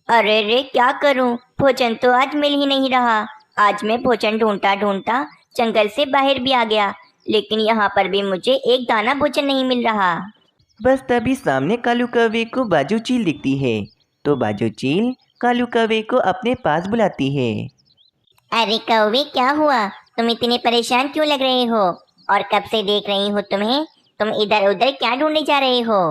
अरे रे, क्या करूं? भोजन तो आज मिल ही नहीं रहा। आज मैं भोजन ढूंढता ढूंढता जंगल से बाहर भी आ गया, लेकिन यहाँ पर भी मुझे एक दाना भोजन नहीं मिल रहा। बस तभी सामने कालू कौवे को बाजू चील दिखती है। तो बाजू चील कालू कौवे को अपने पास बुलाती है। अरे कौवे, क्या हुआ? तुम इतने परेशान क्यों लग रहे हो? और कब से देख रही हूँ तुम्हें। तुम इधर उधर क्या ढूंढने जा रहे हो?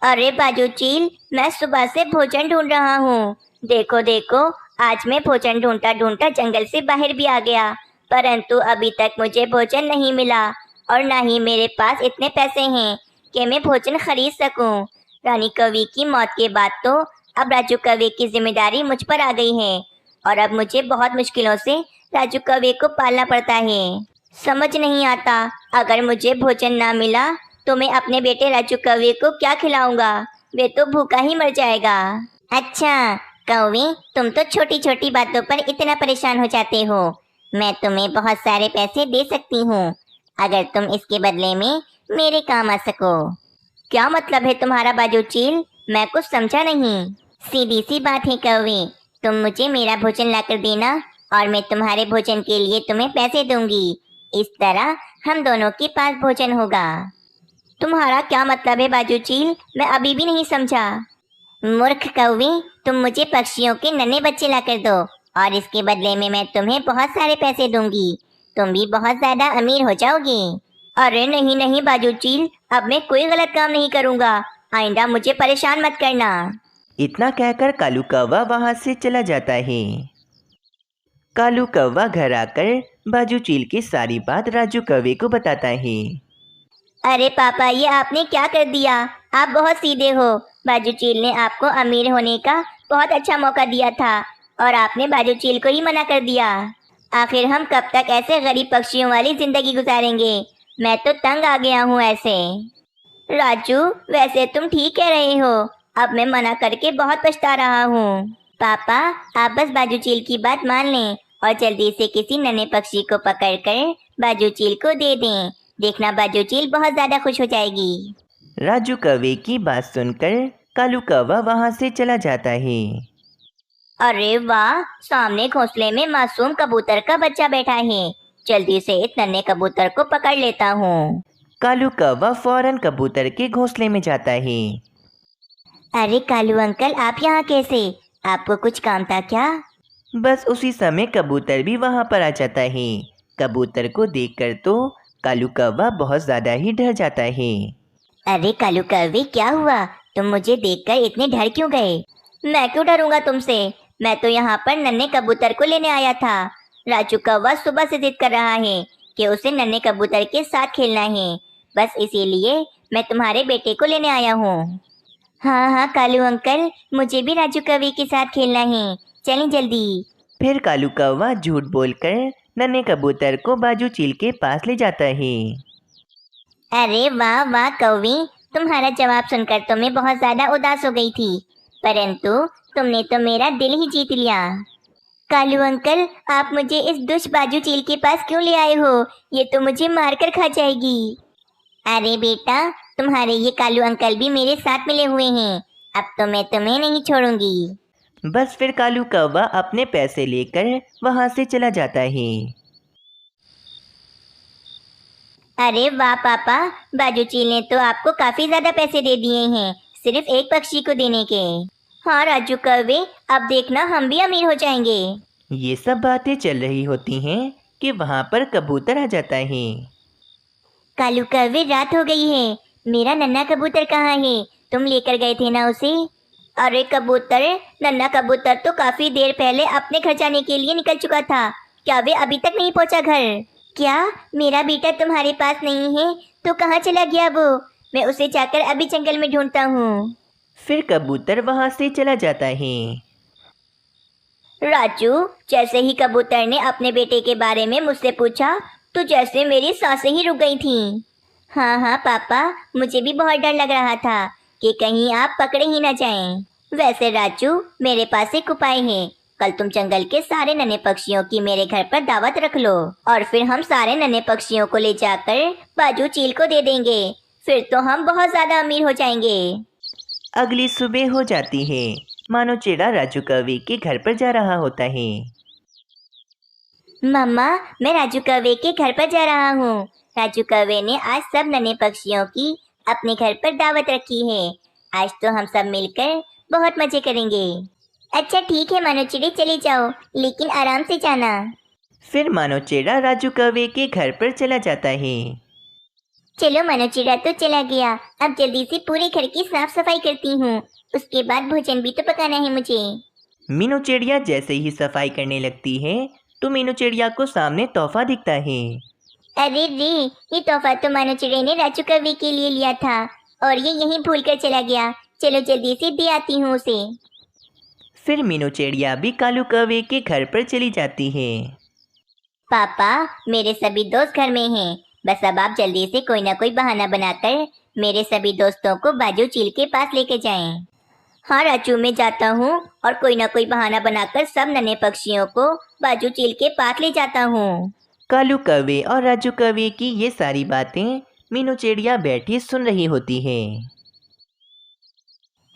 अरे बाजू चील, मैं सुबह से भोजन ढूंढ रहा हूँ। देखो देखो, आज मैं भोजन ढूंढता ढूंढता जंगल से बाहर भी आ गया, परंतु अभी तक मुझे भोजन नहीं मिला। और ना ही मेरे पास इतने पैसे हैं कि मैं भोजन खरीद सकूं। रानी कवि की मौत के बाद तो अब राजू कवि की जिम्मेदारी मुझ पर आ गई है, और अब मुझे बहुत मुश्किलों से राजू कवि को पालना पड़ता है। समझ नहीं आता, अगर मुझे भोजन ना मिला तो मैं अपने बेटे राजू कौवे को क्या खिलाऊंगा? वे तो भूखा ही मर जाएगा। अच्छा कौवे, तुम तो छोटी छोटी बातों पर इतना परेशान हो जाते हो। मैं तुम्हें बहुत सारे पैसे दे सकती हूँ, अगर तुम इसके बदले में मेरे काम आ सको। क्या मतलब है तुम्हारा बाजू चील? मैं कुछ समझा नहीं। सीधी सी बात है कौवे, तुम मुझे मेरा भोजन लाकर देना, और मैं तुम्हारे भोजन के लिए तुम्हें पैसे दूंगी। इस तरह हम दोनों के पास भोजन होगा। तुम्हारा क्या मतलब है बाजू चील? मैं अभी भी नहीं समझा। मूर्ख कौवे, तुम मुझे पक्षियों के नन्हे बच्चे लाकर दो, और इसके बदले में मैं तुम्हें बहुत सारे पैसे दूंगी। तुम भी बहुत ज्यादा अमीर हो जाओगे। अरे नहीं नहीं बाजू चील, अब मैं कोई गलत काम नहीं करूंगा। आइंदा मुझे परेशान मत करना। इतना कहकर कालू कौवा वहाँ से चला जाता है। कालू कौवा घर आकर बाजू चील की सारी बात राजू कौवे को बताता है। अरे पापा, ये आपने क्या कर दिया? आप बहुत सीधे हो। बाजू चील ने आपको अमीर होने का बहुत अच्छा मौका दिया था, और आपने बाजू चील को ही मना कर दिया। आखिर हम कब तक ऐसे गरीब पक्षियों वाली जिंदगी गुजारेंगे? मैं तो तंग आ गया हूँ ऐसे। राजू, वैसे तुम ठीक कह रहे हो। अब मैं मना करके बहुत पछता रहा हूँ। पापा, आप बस बाजू चील की बात मान लें, और जल्दी से किसी नन्हे पक्षी को पकड़कर बाजू चील को दे दें। देखना, बाजू चील बहुत ज्यादा खुश हो जाएगी। राजू कौवे की बात सुनकर कालू कौवा वहाँ से चला जाता है। अरे वाह, सामने घोंसले में मासूम कबूतर का बच्चा बैठा है। जल्दी से इस नन्हे कबूतर को पकड़ लेता हूँ। कालू कौवा फौरन कबूतर के घोंसले में जाता है। अरे कालू अंकल, आप यहाँ कैसे? आपको कुछ काम था क्या? बस उसी समय कबूतर भी वहाँ पर आ जाता है। कबूतर को देखकर तो कालू कौवा बहुत ज़्यादा ही डर जाता है। अरे कालू कौवे, क्या हुआ? तुम मुझे देखकर इतने डर क्यों गए? मैं क्यों डरूंगा तुमसे? मैं तो यहाँ पर नन्हे कबूतर को लेने आया था। राजू कौवा सुबह से जिद कर रहा है कि उसे नन्हे कबूतर के साथ खेलना है। बस इसीलिए मैं तुम्हारे बेटे को लेने आया हूँ। हाँ हाँ कालू अंकल, मुझे भी राजू कौवे के साथ खेलना है। चलें जल्दी। फिर कालू कौवा झूठ बोलकर नन्हे कबूतर को बाजू चील के पास ले जाता है। अरे वाह वाह कौवे, तुम्हारा जवाब सुनकर तो मैं बहुत ज्यादा उदास हो गई थी, परंतु तुमने तो मेरा दिल ही जीत लिया। कालू अंकल, आप मुझे इस दुष्ट बाजू चील के पास क्यों ले आए हो? ये तो मुझे मारकर खा जाएगी। अरे बेटा, तुम्हारे ये कालू अंकल भी मेरे साथ मिले हुए हैं। अब तो मैं तुम्हें नहीं छोड़ूंगी। बस फिर कालू कौवा अपने पैसे लेकर वहाँ से चला जाता है। अरे वाह पापा, बाजू चील ने तो आपको काफी ज्यादा पैसे दे दिए हैं, सिर्फ एक पक्षी को देने के। हाँ राजू कौवे, अब देखना हम भी अमीर हो जाएंगे। ये सब बातें चल रही होती हैं कि वहाँ पर कबूतर आ जाता है। कालू कौवे, रात हो गई है। मेरा नन्हा कबूतर कहाँ है? तुम लेकर गए थे ना उसे। अरे कबूतर, नन्हा कबूतर तो काफी देर पहले अपने घर जाने के लिए निकल चुका था। क्या वे अभी तक नहीं पहुंचा घर? क्या मेरा बेटा तुम्हारे पास नहीं है? तो कहाँ चला गया वो? मैं उसे जाकर अभी जंगल में ढूंढता हूँ। फिर कबूतर वहाँ से चला जाता है। राजू, जैसे ही कबूतर ने अपने बेटे के बारे में मुझसे पूछा, तो जैसे मेरी सांसें ही रुक गई थीं। हाँ हाँ पापा, मुझे भी बहुत डर लग रहा था कि कहीं आप पकड़े ही ना जाएं। वैसे राजू, मेरे पास एक उपाय है। कल तुम जंगल के सारे नन्हे पक्षियों की मेरे घर पर दावत रख लो, और फिर हम सारे नन्हे पक्षियों को ले जाकर बाजू चील को दे देंगे। फिर तो हम बहुत ज्यादा अमीर हो जाएंगे। अगली सुबह हो जाती है। मानो चिड़ा राजू कौवे के घर पर जा रहा होता है। मम्मा, मैं राजू कौवे के घर पर जा रहा हूँ। राजू कौवे ने आज सब नन्हे पक्षियों की अपने घर पर दावत रखी है। आज तो हम सब मिलकर बहुत मजे करेंगे। अच्छा ठीक है मानो चिड़ी, चले जाओ, लेकिन आराम से जाना। फिर मानो चिड़ा राजू कौवे के घर पर चला जाता है। चलो मानो चिड़ा तो चला गया, अब जल्दी से पूरे घर की साफ सफाई करती हूँ। उसके बाद भोजन भी तो पकाना है मुझे। मीनू चिड़िया जैसे ही सफाई करने लगती है तो मीनू चिड़िया को सामने तोहफा दिखता है। अरे रे, ये तोहफा तो मानो चिड़े ने राजू कौवे के लिए लिया था और ये यहीं भूल कर चला गया। चलो जल्दी से दे आती हूँ उसे। फिर मीनू चिड़िया भी कालू कौवे के घर पर चली जाती है। पापा, मेरे सभी दोस्त घर में हैं। बस अब आप जल्दी से कोई ना कोई बहाना बनाकर मेरे सभी दोस्तों को बाजू चील के पास लेके जाएं। हाँ राजू, मैं जाता हूँ और कोई ना कोई बहाना बनाकर सब नन्हे पक्षियों को बाजू चील के पास ले जाता हूँ। कालू कौवे और राजू कौवे की ये सारी बातें मीनू चिड़िया बैठी सुन रही होती है।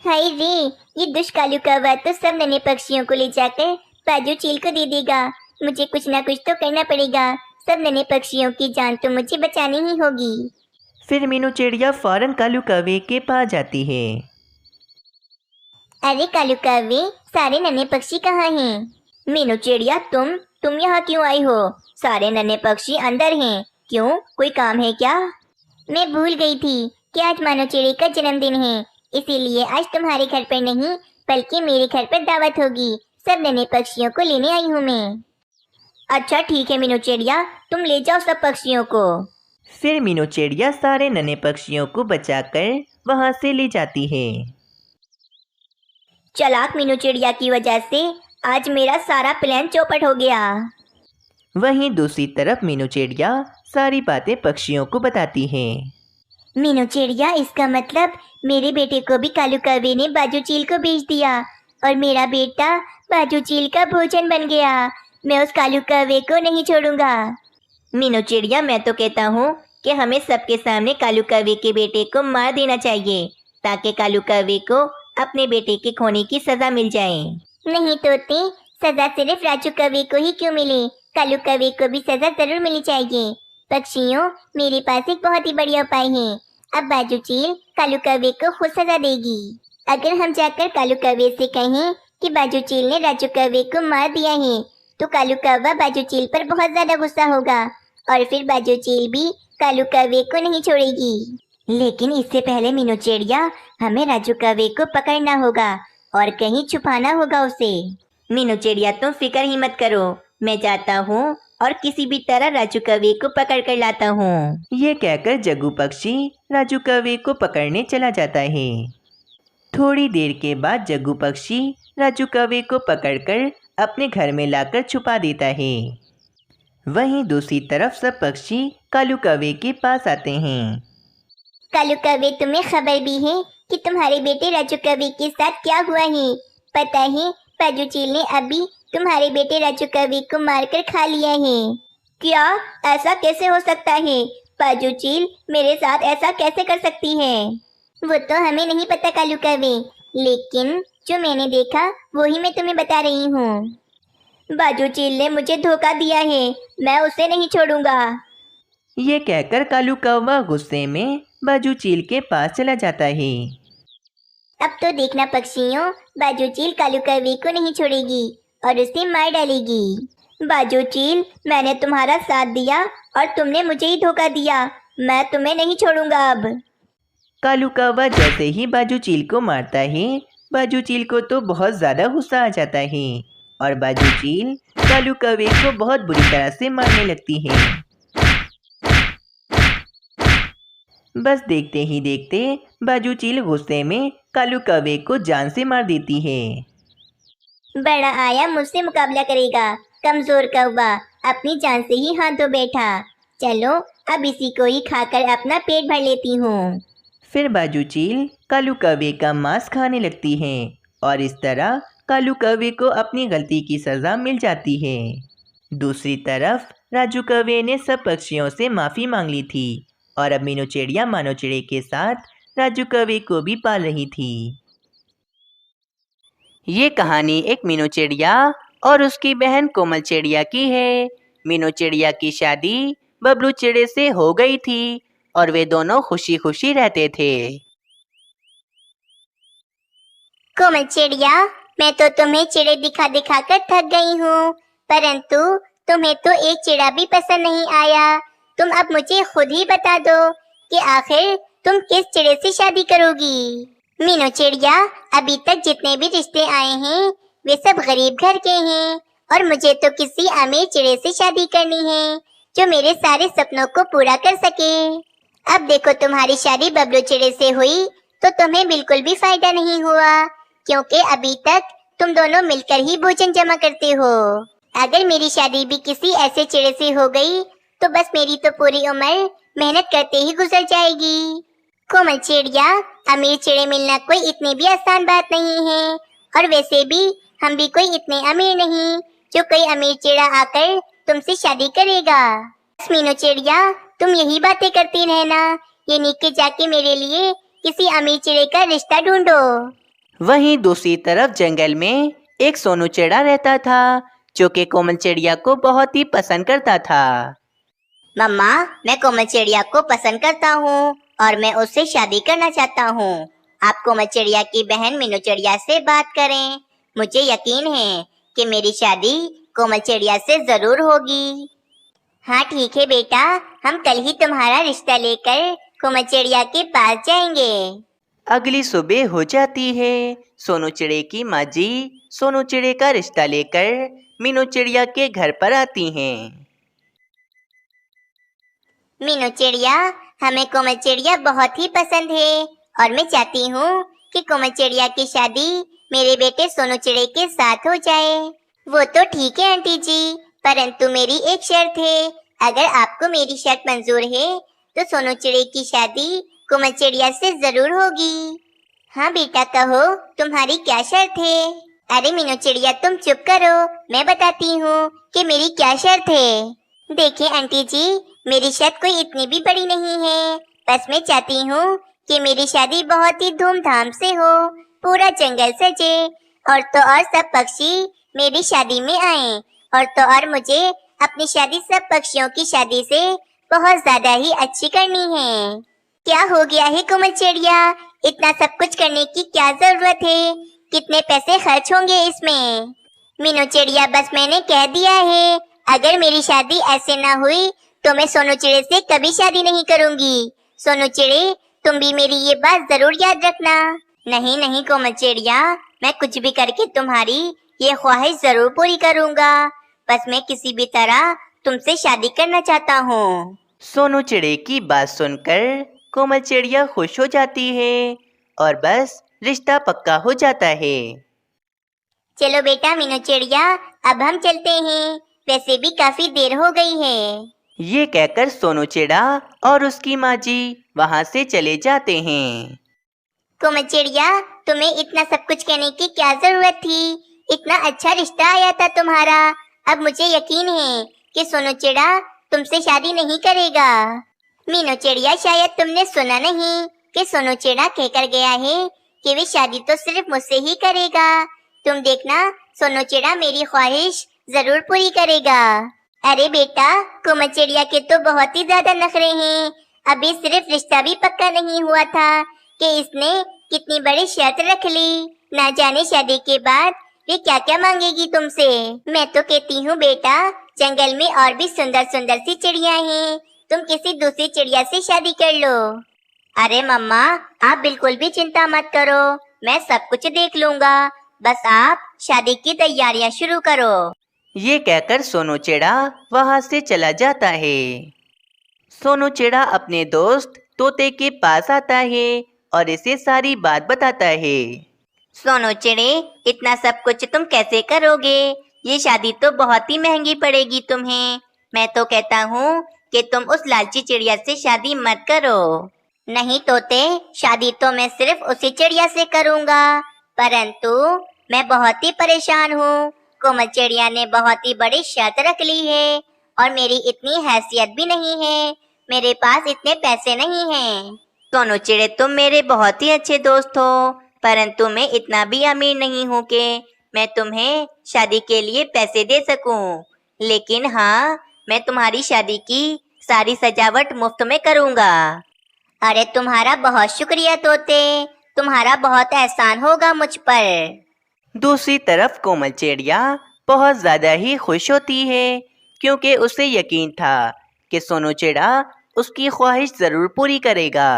हाय रे, ये दुष्ट कालू कौवा तो सब नन्हे पक्षियों को ले जाकर बाजू चील को दे देगा। मुझे कुछ ना कुछ तो करना पड़ेगा। सब नन्हे पक्षियों की जान तो मुझे बचानी ही होगी। फिर मीनू चिड़िया फौरन कालू कौवे के पास जाती है। अरे कालू कौवे, सारे नन्हे पक्षी कहाँ हैं? मीनू चिड़िया, तुम यहाँ क्यों आई हो? सारे नन्हे पक्षी अंदर हैं। क्यों, कोई काम है क्या? मैं भूल गई थी कि आज मानो चिड़ी का जन्मदिन है, इसीलिए आज तुम्हारे घर पर नहीं बल्कि मेरे घर पर दावत होगी। सब नन्हे पक्षियों को लेने आई हूँ मैं। अच्छा ठीक है मीनू चिड़िया, तुम ले जाओ सब पक्षियों को। फिर मीनू चिड़िया सारे नन्हे पक्षियों को बचाकर वहाँ से ले जाती है। चालाक मीनू चिड़िया की वजह से आज मेरा सारा प्लान चौपट हो गया। वहीं दूसरी तरफ मीनू चिड़िया सारी बातें पक्षियों को बताती है। मीनू चिड़िया, इसका मतलब मेरे बेटे को भी कालू कौवे ने बाजू चील को बेच दिया और मेरा बेटा बाजू चील का भोजन बन गया। मैं उस कालू कौवे को नहीं छोड़ूंगा। मीनू चिड़िया, मैं तो कहता हूँ कि हमें सबके सामने कालू कौवे के बेटे को मार देना चाहिए ताकि कालू कौवे को अपने बेटे के खोने की सजा मिल जाए। नहीं तोते, सजा सिर्फ राजू कौवे को ही क्यों मिले? कालू कौवे को भी सजा जरूर मिलनी चाहिए। पक्षियों, मेरे पास एक बहुत ही बढ़िया उपाय है। अब बाजू चील कालू कौवे को खुद सजा देगी। अगर हम जाकर कालू कौवे से कहें कि बाजू चील ने राजू कौवे को मार दिया है तो कालू कौवा बाजू चील पर बहुत ज्यादा गुस्सा होगा और फिर बाजू चील भी कालू कौवे को नहीं छोड़ेगी। लेकिन इससे पहले मीनू चिड़िया, हमें राजू कौवे को पकड़ना होगा और कहीं छुपाना होगा उसे। मीनू चिड़िया, तुम फिक्र ही मत करो, मैं जाता हूँ और किसी भी तरह राजू कौवे को पकड़ कर लाता हूँ। ये कहकर जग्गू पक्षी राजू कौवे को पकड़ने चला जाता है। थोड़ी देर के बाद जग्गू पक्षी राजू कौवे को पकड़कर अपने घर में लाकर छुपा देता है। वहीं दूसरी तरफ सब पक्षी कालू कौवे के पास आते हैं। कालू कौवे, तुम्हें खबर भी है कि तुम्हारे बेटे राजू कौवे के साथ क्या हुआ है? पता है, बाजू चील ने अभी तुम्हारे बेटे राजू कौवे को मारकर खा लिया है। क्या? ऐसा कैसे हो सकता है? बाजू चील मेरे साथ ऐसा कैसे कर सकती है? वो तो हमें नहीं पता कालू कौवे, लेकिन जो मैंने देखा वो ही मैं तुम्हें बता रही हूँ। बाजू चील ने मुझे धोखा दिया है, मैं उसे नहीं छोड़ूंगा। ये कहकर कालू कौवा गुस्से में बाजू चील के पास चला जाता है। अब तो देखना पक्षियों, बाजू चील कालू कौवे को नहीं छोड़ेगी और उसे मार डालेगी। बाजू चील, मैंने तुम्हारा साथ दिया और तुमने मुझे ही धोखा दिया। मैं तुम्हें नहीं छोड़ूंगा अब। कालू कौवा जैसे ही बाजू चील को मारता है, बाजू चील को तो बहुत ज़्यादा गुस्सा आ जाता है और बाजू चील कालू कौवे को बहुत बुरी तरह से मारने लगती है। बस देखते ही देखते बाजू चील गुस्से में कालू कौवे को जान से मार देती है। बड़ा आया मुझसे मुकाबला करेगा, कमजोर कौवा अपनी जान से ही हाथ धो बैठा। चलो अब इसी को ही खाकर अपना पेट भर लेती हूँ। फिर बाजू चील कालू कौवे का मांस खाने लगती है और इस तरह कालू कौवे को अपनी गलती की सज़ा मिल जाती है। दूसरी तरफ राजू कौवे ने सब पक्षियों से माफ़ी मांग ली थी और अब मीनू चिड़िया मानो चिड़े के साथ राजू कौवे को भी पाल रही थी। ये कहानी एक मीनू चिड़िया और उसकी बहन कोमल चिड़िया की है। मीनू चिड़िया की शादी बबलू चिड़े से हो गई थी और वे दोनों खुशी खुशी रहते थे। कोमल चिड़िया, मैं तो तुम्हें चिड़े दिखा दिखा कर थक गई हूँ, परंतु तुम्हें तो एक चिड़ा भी पसंद नहीं आया। तुम अब मुझे खुद ही बता दो कि आखिर तुम किस चिड़े से शादी करोगी। मीनू चिड़िया, अभी तक जितने भी रिश्ते आए हैं वे सब गरीब घर के हैं और मुझे तो किसी अमीर चिड़े से शादी करनी है जो मेरे सारे सपनों को पूरा कर सके। अब देखो, तुम्हारी शादी बबलू चिड़े से हुई तो तुम्हें बिल्कुल भी फायदा नहीं हुआ, क्योंकि अभी तक तुम दोनों मिलकर ही भोजन जमा करते हो। अगर मेरी शादी भी किसी ऐसे चिड़े से हो गई तो बस मेरी तो पूरी उम्र मेहनत करते ही गुजर जाएगी। कोमल चिड़िया, अमीर चिड़े मिलना कोई इतनी भी आसान बात नहीं है, और वैसे भी हम भी कोई इतने अमीर नहीं जो कोई अमीर चिड़ा आकर तुमसे शादी करेगा। बस मीनू चिड़िया, तुम यही बातें करती रहना, ये नीचे जाके मेरे लिए किसी अमीर चिड़े का रिश्ता ढूंढो। वहीं दूसरी तरफ जंगल में एक सोनू चिड़ा रहता था जो कि कोमल चिड़िया को बहुत ही पसंद करता था। मम्मा, मैं कोमल चिड़िया को पसंद करता हूँ और मैं उससे शादी करना चाहता हूँ। आप कोमल चिड़िया की बहन मीनू चिड़िया से बात करें। मुझे यकीन है कि मेरी शादी कोमल चिड़िया से जरूर होगी। हाँ ठीक है बेटा, हम कल ही तुम्हारा रिश्ता लेकर कोमल चिड़िया के पास जाएंगे। अगली सुबह हो जाती है। सोनू चिड़े की माँ जी सोनू चिड़े का रिश्ता लेकर मीनू चिड़िया के घर पर आती हैं। मीनू चिड़िया, हमें कोमल चिड़िया बहुत ही पसंद है और मैं चाहती हूँ कि कोमल चिड़िया की शादी मेरे बेटे सोनू चिड़े के साथ हो जाए। वो तो ठीक है आंटी जी, परंतु मेरी एक शर्त है। अगर आपको मेरी शर्त मंजूर है तो सोनू चिड़े की शादी कोमल चिड़िया से जरूर होगी। हाँ बेटा, कहो तुम्हारी क्या शर्त है। अरे मीनू चिड़िया, तुम चुप करो, मैं बताती हूँ कि मेरी क्या शर्त है। देखिए आंटी जी, मेरी शर्त कोई इतनी भी बड़ी नहीं है, बस मैं चाहती हूँ कि मेरी शादी बहुत ही धूमधाम से हो, पूरा जंगल सजे और तो और सब पक्षी मेरी शादी में आए, और तो और मुझे अपनी शादी सब पक्षियों की शादी से बहुत ज्यादा ही अच्छी करनी है। क्या हो गया है कोमल चिड़िया, इतना सब कुछ करने की क्या जरूरत है? कितने पैसे खर्च होंगे इसमें? मीनू चिड़िया, बस मैंने कह दिया है, अगर मेरी शादी ऐसे ना हुई तो मैं सोनू चिड़े से कभी शादी नहीं करूंगी। सोनू चिड़े, तुम भी मेरी ये बात जरूर याद रखना। नहीं नहीं कोमल चिड़िया, मैं कुछ भी करके तुम्हारी ये ख्वाहिश जरूर पूरी करूंगा, बस मैं किसी भी तरह तुमसे शादी करना चाहता हूँ। सोनू चिड़े की बात सुनकर कोमल चिड़िया खुश हो जाती है और बस रिश्ता पक्का हो जाता है। चलो बेटा मीनू चिड़िया, अब हम चलते हैं, वैसे भी काफी देर हो गई है। ये कहकर सोनू चिड़ा और उसकी माँ जी वहाँ से चले जाते हैं। कोमल चिड़िया, तुम्हें इतना सब कुछ कहने की क्या जरूरत थी? इतना अच्छा रिश्ता आया था तुम्हारा, अब मुझे यकीन है कि सोनू चिड़ा तुमसे शादी नहीं करेगा। मीनू चिड़िया, शायद तुमने सुना नहीं कि सोनू चिड़ा कहकर गया है कि वे शादी तो सिर्फ मुझसे ही करेगा। तुम देखना, सोनू चिड़ा मेरी ख्वाहिश जरूर पूरी करेगा। अरे बेटा, कोमल चिड़िया के तो बहुत ही ज्यादा नखरे हैं। अभी सिर्फ रिश्ता भी पक्का नहीं हुआ था कि इसने कितनी बड़ी शर्त रख ली। ना जाने शादी के बाद वे क्या क्या मांगेगी तुमसे। मैं तो कहती हूँ बेटा, जंगल में और भी सुंदर सुंदर सी चिड़िया हैं, तुम किसी दूसरी चिड़िया से शादी कर लो। अरे मम्मा, आप बिल्कुल भी चिंता मत करो, मैं सब कुछ देख लूंगा, बस आप शादी की तैयारियां शुरू करो। ये कहकर सोनू चिड़ा वहाँ से चला जाता है। सोनू चिड़ा अपने दोस्त तोते के पास आता है और इसे सारी बात बताता है। सोनू चिड़े, इतना सब कुछ तुम कैसे करोगे? ये शादी तो बहुत ही महंगी पड़ेगी तुम्हें। मैं तो कहता हूँ कि तुम उस लालची चिड़िया से शादी मत करो। नहीं तोते, शादी तो मैं सिर्फ उसी चिड़िया से करूँगा, परंतु मैं बहुत ही परेशान हूँ। कोमल चिड़िया ने बहुत ही बड़ी शर्त रख ली है और मेरी इतनी हैसियत भी नहीं है, मेरे पास इतने पैसे नहीं हैं। सोनू चिड़े, तुम मेरे बहुत ही अच्छे दोस्त हो, परंतु मैं इतना भी अमीर नहीं हूँ कि मैं तुम्हें शादी के लिए पैसे दे सकूं। लेकिन हाँ, मैं तुम्हारी शादी की सारी सजावट मुफ्त में करूँगा। अरे तुम्हारा बहुत शुक्रिया तोते, तुम्हारा बहुत एहसान होगा मुझ पर। दूसरी तरफ कोमल चिड़िया बहुत ज़्यादा ही खुश होती है, क्योंकि उसे यकीन था कि सोनू चिड़ा उसकी ख्वाहिश ज़रूर पूरी करेगा।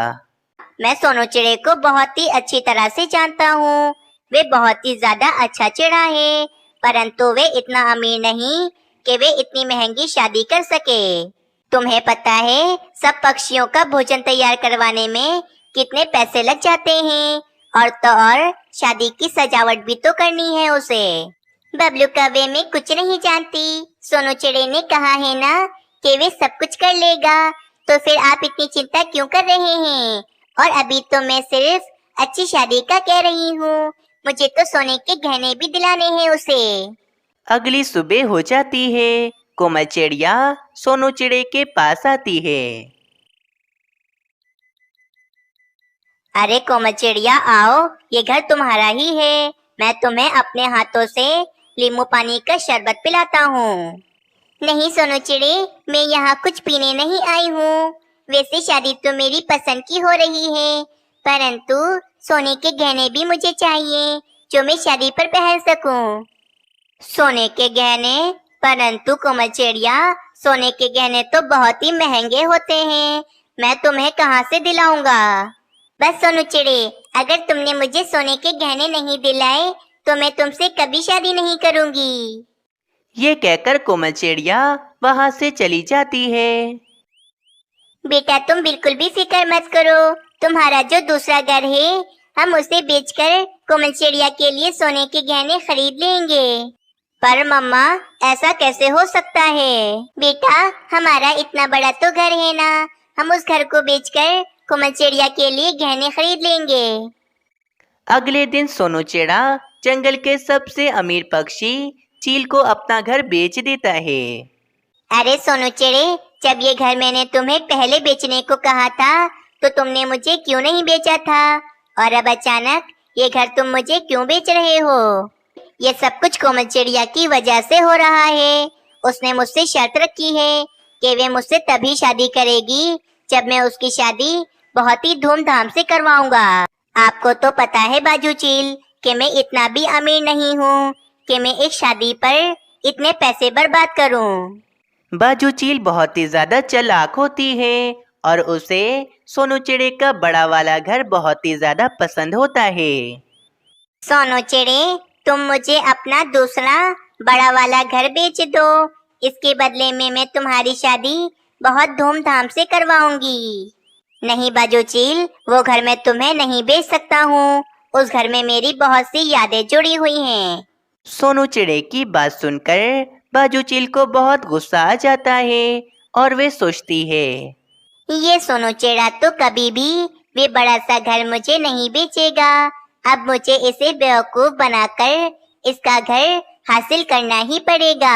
मैं सोनू चिड़े को बहुत ही अच्छी तरह से जानता हूँ। वे बहुत ही ज्यादा अच्छा चिड़ा है, परंतु वे इतना अमीर नहीं कि वे इतनी महंगी शादी कर सके। तुम्हें पता है सब पक्षियों का भोजन तैयार करवाने में कितने पैसे लग जाते हैं, और तो और शादी की सजावट भी तो करनी है उसे। बबलू कौवे में कुछ नहीं जानती, सोनू चिड़े ने कहा है ना कि वे सब कुछ कर लेगा, तो फिर आप इतनी चिंता क्यों कर रहे हैं? और अभी तो मैं सिर्फ अच्छी शादी का कह रही हूँ, मुझे तो सोने के गहने भी दिलाने हैं उसे। अगली सुबह हो जाती है। कोमल चिड़िया सोनू चिड़े के पास आती है। अरे कोमल चिड़िया आओ, ये घर तुम्हारा ही है। मैं तुम्हें अपने हाथों से नींबू पानी का शरबत पिलाता हूँ। नहीं सोनू चिड़े, मैं यहाँ कुछ पीने नहीं आई हूँ। वैसे शादी तो मेरी पसंद की हो रही है, परंतु सोने के गहने भी मुझे चाहिए जो मैं शादी पर पहन सकूं। सोने के गहने? परंतु कोमल चिड़िया, सोने के गहने तो बहुत ही महंगे होते हैं, मैं तुम्हें कहाँ से दिलाऊंगा? बस सोनू चिड़े, अगर तुमने मुझे सोने के गहने नहीं दिलाए तो मैं तुमसे कभी शादी नहीं करूंगी। ये कहकर कोमल चिड़िया वहाँ से चली जाती है। बेटा तुम बिल्कुल भी फिक्र मत करो, तुम्हारा जो दूसरा घर है हम उसे बेचकर कोमल चिड़िया के लिए सोने के गहने खरीद लेंगे। पर मम्मा, ऐसा कैसे हो सकता है? बेटा हमारा इतना बड़ा तो घर है ना, हम उस घर को बेचकर कोमल चिड़िया के लिए गहने खरीद लेंगे। अगले दिन सोनू चिड़ा जंगल के सबसे अमीर पक्षी चील को अपना घर बेच देता है। अरे सोनू चिड़े, जब ये घर मैंने तुम्हें पहले बेचने को कहा था तो तुमने मुझे क्यों नहीं बेचा था, और अब अचानक ये घर तुम मुझे क्यों बेच रहे हो? ये सब कुछ कोमल चिड़िया की वजह से हो रहा है। उसने मुझसे शर्त रखी है कि वे मुझसे तभी शादी करेगी जब मैं उसकी शादी बहुत ही धूमधाम से करवाऊंगा। आपको तो पता है बाजू चील कि मैं इतना भी अमीर नहीं हूँ कि मैं एक शादी पर इतने पैसे बर्बाद करूँ। बाजू चील बहुत ही ज्यादा चालाक होती है और उसे सोनू चिड़े का बड़ा वाला घर बहुत ही ज्यादा पसंद होता है। सोनू चिड़े, तुम मुझे अपना दूसरा बड़ा वाला घर बेच दो, इसके बदले में मैं तुम्हारी शादी बहुत धूमधाम से करवाऊंगी। नहीं बाजू चील, वो घर मैं तुम्हें नहीं बेच सकता हूँ, उस घर में मेरी बहुत सी यादें जुड़ी हुई हैं। सोनू चिड़े की बात सुनकर बाजू चील को बहुत गुस्सा आ जाता है और वे सोचती है, ये सोनू चिड़ा तो कभी भी वे बड़ा सा घर मुझे नहीं बेचेगा। अब मुझे इसे बेवकूफ बनाकर इसका घर हासिल करना ही पड़ेगा।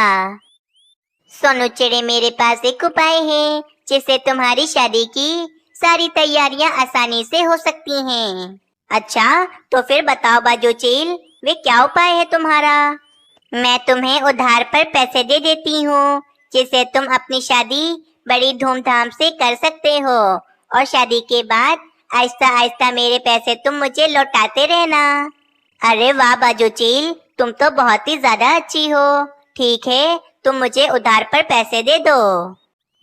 सोनू चिड़े, मेरे पास एक उपाय है जिससे तुम्हारी शादी की सारी तैयारियां आसानी से हो सकती हैं। अच्छा, तो फिर बताओ बाजू चील, वे क्या उपाय है तुम्हारा? मैं तुम्हें उधार पर पैसे दे देती हूँ जिससे तुम अपनी शादी बड़ी धूमधाम से कर सकते हो, और शादी के बाद आहिस्ता आहिस्ता मेरे पैसे तुम मुझे लौटाते रहना। अरे वाह बाजू चील, तुम तो बहुत ही ज्यादा अच्छी हो। ठीक है, तुम मुझे उधार पर पैसे दे दो।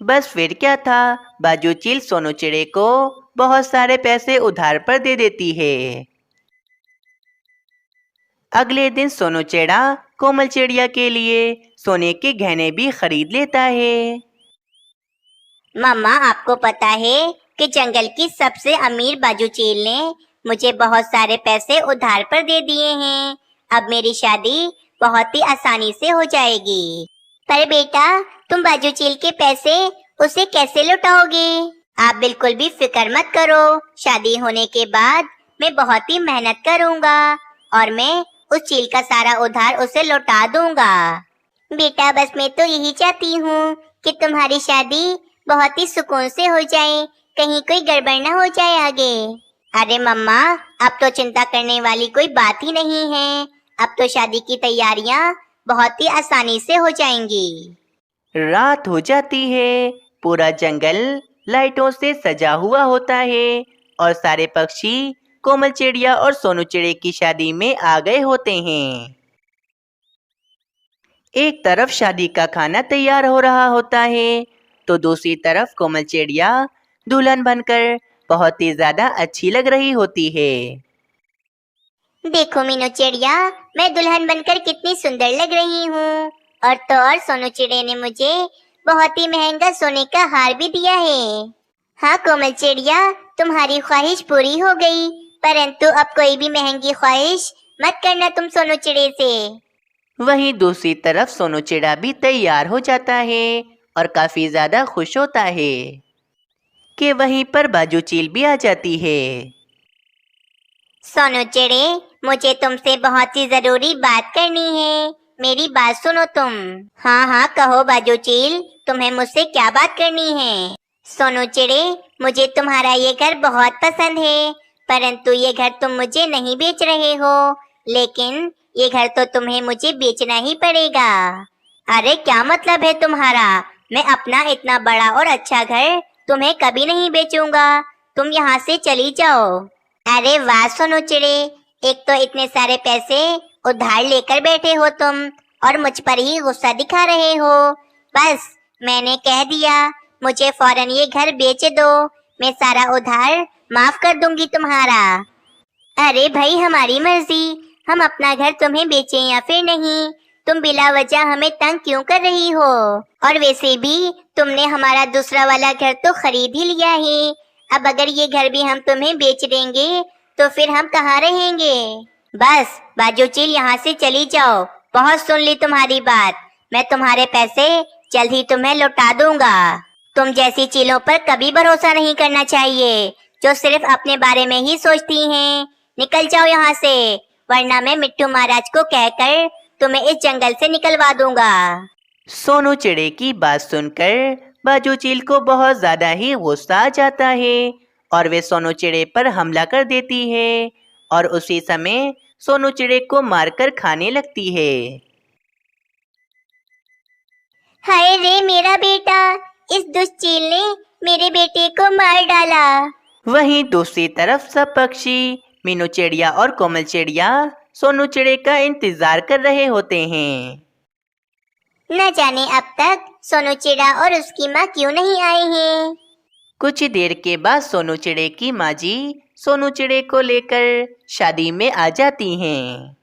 बस फिर क्या था, बाजू चील सोनू चिड़े को बहुत सारे पैसे उधार पर दे देती है। अगले दिन सोनू चिड़ा कोमल चिड़िया के लिए सोने के गहने भी खरीद लेता है। मम्मा, आपको पता है कि जंगल की सबसे अमीर बाजू चील ने मुझे बहुत सारे पैसे उधार पर दे दिए हैं। अब मेरी शादी बहुत ही आसानी से हो जाएगी। पर बेटा, तुम बाजू चील के पैसे उसे कैसे लौटाओगे? आप बिल्कुल भी फिक्र मत करो, शादी होने के बाद मैं बहुत ही मेहनत करूँगा और मैं उस चील का सारा उधार उसे लौटा दूंगा। बेटा बस मैं तो यही चाहती हूँ कि तुम्हारी शादी बहुत ही सुकून से हो जाए, कहीं कोई गड़बड़ न हो जाए आगे। अरे मम्मा, अब तो चिंता करने वाली कोई बात ही नहीं है। अब तो शादी की तैयारियां बहुत ही आसानी से हो जाएंगी। रात हो जाती है। पूरा जंगल लाइटों से सजा हुआ होता है और सारे पक्षी कोमल चिड़िया और सोनू चिड़े की शादी में आ गए होते हैं। एक तरफ शादी का खाना तैयार हो रहा होता है तो दूसरी तरफ कोमल चिड़िया दुल्हन बनकर बहुत ही ज्यादा अच्छी लग रही होती है। देखो मीनू चिड़िया, मैं दुल्हन बनकर कितनी सुंदर लग रही हूँ। और तो और सोनू चिड़े ने मुझे बहुत ही महंगा सोने का हार भी दिया है। हाँ कोमल चिड़िया, तुम्हारी ख्वाहिश पूरी हो गई, परंतु अब कोई भी महंगी ख्वाहिश मत करना तुम सोनू चिड़े से। वहीं दूसरी तरफ सोनू चिड़ा भी तैयार हो जाता है और काफी ज्यादा खुश होता है कि वहीं पर बाजू चील भी आ जाती है। सोनू चिड़े, मुझे तुमसे बहुत ही जरूरी बात करनी है। मेरी बात सुनो तुम। हाँ हाँ कहो बाजू चील, तुम्हें मुझसे क्या बात करनी है? सोनू चिड़े, मुझे तुम्हारा ये घर बहुत पसंद है, परंतु ये घर तुम मुझे नहीं बेच रहे हो। लेकिन ये घर तो तुम्हें मुझे बेचना ही पड़ेगा। अरे क्या मतलब है तुम्हारा? मैं अपना इतना बड़ा और अच्छा घर तुम्हें कभी नहीं बेचूंगा। तुम यहाँ से चली जाओ। अरे वाह सोनू चिड़े, एक तो इतने सारे पैसे उधार लेकर बैठे हो तुम और मुझ पर ही गुस्सा दिखा रहे हो। बस मैंने कह दिया, मुझे फौरन ये घर बेच दो, मैं सारा उधार माफ कर दूंगी तुम्हारा। अरे भाई हमारी मर्जी, हम अपना घर तुम्हें बेचें या फिर नहीं। तुम बिला वजह हमें तंग क्यों कर रही हो? और वैसे भी तुमने हमारा दूसरा वाला घर तो खरीद ही लिया है। अब अगर ये घर भी हम तुम्हें बेच देंगे तो फिर हम कहाँ रहेंगे? बस बाजू चील, यहाँ से चली जाओ। बहुत सुन ली तुम्हारी बात। मैं तुम्हारे पैसे जल्द ही तुम्हें लौटा दूंगा। तुम जैसी चीलों पर कभी भरोसा नहीं करना चाहिए, जो सिर्फ अपने बारे में ही सोचती हैं। निकल जाओ यहाँ से, वरना मैं मिट्टू महाराज को कहकर तुम्हें इस जंगल से निकलवा दूंगा। सोनू चिड़े की बात सुनकर बाजू चील को बहुत ज्यादा ही गुस्सा आ जाता है और वे सोनू चिड़े पर हमला कर देती है और उसी समय सोनू चिड़े को मारकर खाने लगती है। हाय रे मेरा बेटा, इस दुष्ट चील ने मेरे बेटे को मार डाला। वहीं दूसरी तरफ सब पक्षी मीनू चिड़िया और कोमल चिड़िया सोनू चिड़े का इंतजार कर रहे होते हैं। न जाने अब तक सोनू चिड़ा और उसकी माँ क्यों नहीं आए हैं। कुछ देर के बाद सोनू चिड़े की माँ जी सोनू चिड़े को लेकर शादी में आ जाती हैं।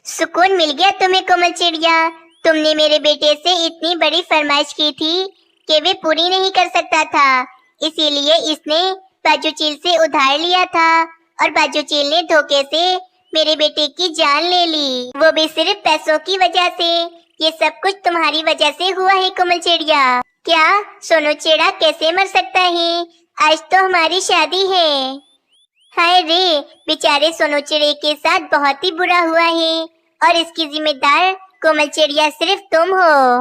सुकून मिल गया तुम्हें कोमल चिड़िया। तुमने मेरे बेटे से इतनी बड़ी फरमाइश की थी कि वे पूरी नहीं कर सकता था, इसीलिए इसने बाजू चील से उधार लिया था और बाजू चील ने धोखे से मेरे बेटे की जान ले ली, वो भी सिर्फ पैसों की वजह से। ये सब कुछ तुम्हारी वजह से हुआ है कोमल चिड़िया। क्या सोनू चिड़ा कैसे मर सकता है? आज तो हमारी शादी है। हाय रे, बेचारे सोनू चिड़े के साथ बहुत ही बुरा हुआ है और इसकी जिम्मेदार कोमल चिड़िया सिर्फ तुम हो।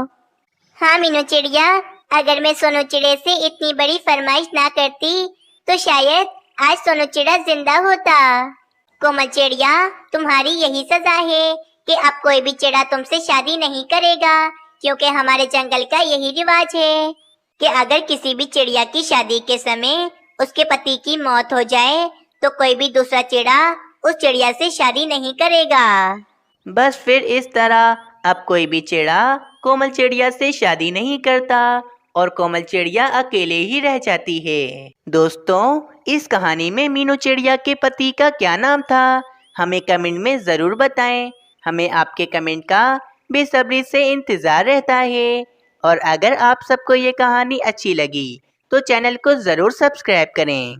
हाँ मीनू चिड़िया, अगर मैं सोनू चिड़े से इतनी बड़ी फरमाइश ना करती तो शायद आज सोनू चिड़ा जिंदा होता। कोमल चिड़िया, तुम्हारी यही सजा है कि अब कोई भी चिड़ा तुमसे शादी नहीं करेगा, क्योंकि हमारे जंगल का यही रिवाज है कि अगर किसी भी चिड़िया की शादी के समय उसके पति की मौत हो जाए तो कोई भी दूसरा चिड़ा उस चिड़िया से शादी नहीं करेगा। बस फिर इस तरह अब कोई भी चिड़ा कोमल चिड़िया से शादी नहीं करता और कोमल चिड़िया अकेले ही रह जाती है। दोस्तों, इस कहानी में मीनू चिड़िया के पति का क्या नाम था? हमें कमेंट में ज़रूर बताएं। हमें आपके कमेंट का बेसब्री से इंतज़ार रहता है। और अगर आप सबको ये कहानी अच्छी लगी तो चैनल को ज़रूर सब्सक्राइब करें।